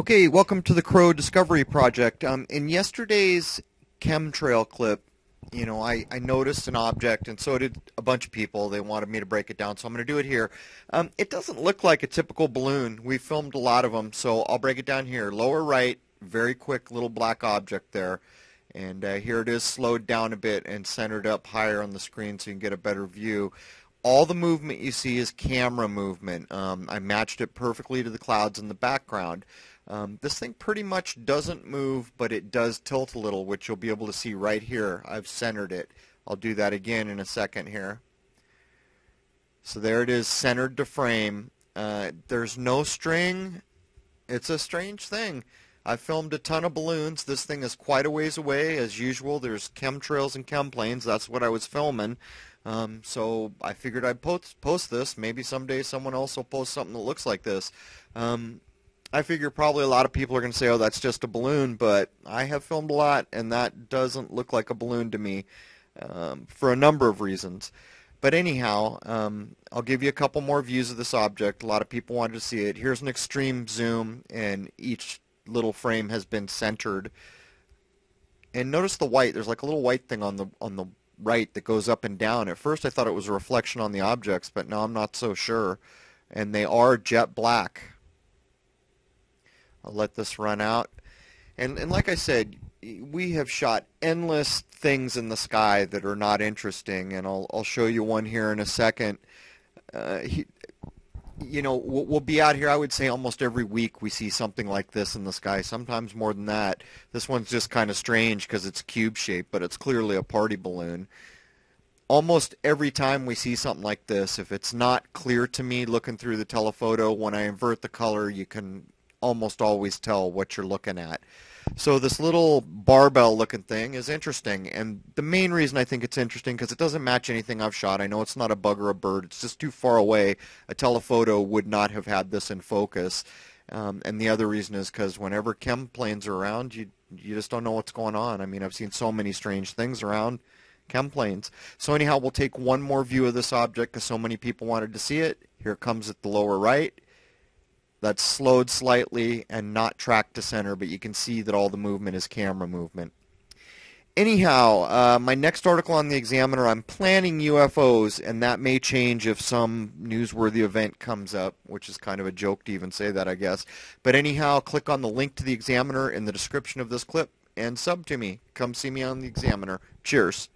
Okay, welcome to the Crow Discovery Project. In yesterday's chemtrail clip, I noticed an object, and so did a bunch of people. They wanted me to break it down, so I'm going to do it here. It doesn't look like a typical balloon. We filmed a lot of them, so I'll break it down here. Lower right, very quick little black object there. And here it is slowed down a bit and centered up higher on the screen so you can get a better view. All the movement you see is camera movement. I matched it perfectly to the clouds in the background. This thing pretty much doesn't move, but it does tilt a little, which you'll be able to see right here. I've centered it. I'll do that again in a second here. So there it is, centered to frame. There's no string. It's a strange thing. I've filmed a ton of balloons. This thing is quite a ways away. As usual, there's chemtrails and chemplanes. That's what I was filming. So I figured I'd post this. Maybe someday someone else will post something that looks like this. I figure probably a lot of people are going to say, oh, that's just a balloon, but I have filmed a lot, and that doesn't look like a balloon to me for a number of reasons. But anyhow, I'll give you a couple more views of this object. A lot of people wanted to see it. Here's an extreme zoom, and each little frame has been centered. And notice the white. There's like a little white thing on the right that goes up and down. At first I thought it was a reflection on the objects, but now I'm not so sure. And they are jet black. I'll let this run out. And like I said, we have shot endless things in the sky that are not interesting, and I'll show you one here in a second. We'll be out here, I would say almost every week we see something like this in the sky, sometimes more than that. This one's just kind of strange because it's cube shaped, but it's clearly a party balloon. Almost every time we see something like this, if it's not clear to me looking through the telephoto, when I invert the color, you can almost always tell what you're looking at. So this little barbell looking thing is interesting, and the main reason I think it's interesting because it doesn't match anything I've shot. I know it's not a bug or a bird, it's just too far away. A telephoto would not have had this in focus. And the other reason is because whenever chem planes are around, you just don't know what's going on. I mean, I've seen so many strange things around chem planes. So anyhow, we'll take one more view of this object because so many people wanted to see it. Here it comes at the lower right. That's slowed slightly and not tracked to center, but you can see that all the movement is camera movement. Anyhow, my next article on the Examiner, I'm planning UFOs, and that may change if some newsworthy event comes up, which is kind of a joke to even say that, I guess. But anyhow, click on the link to the Examiner in the description of this clip and sub to me. Come see me on the Examiner. Cheers.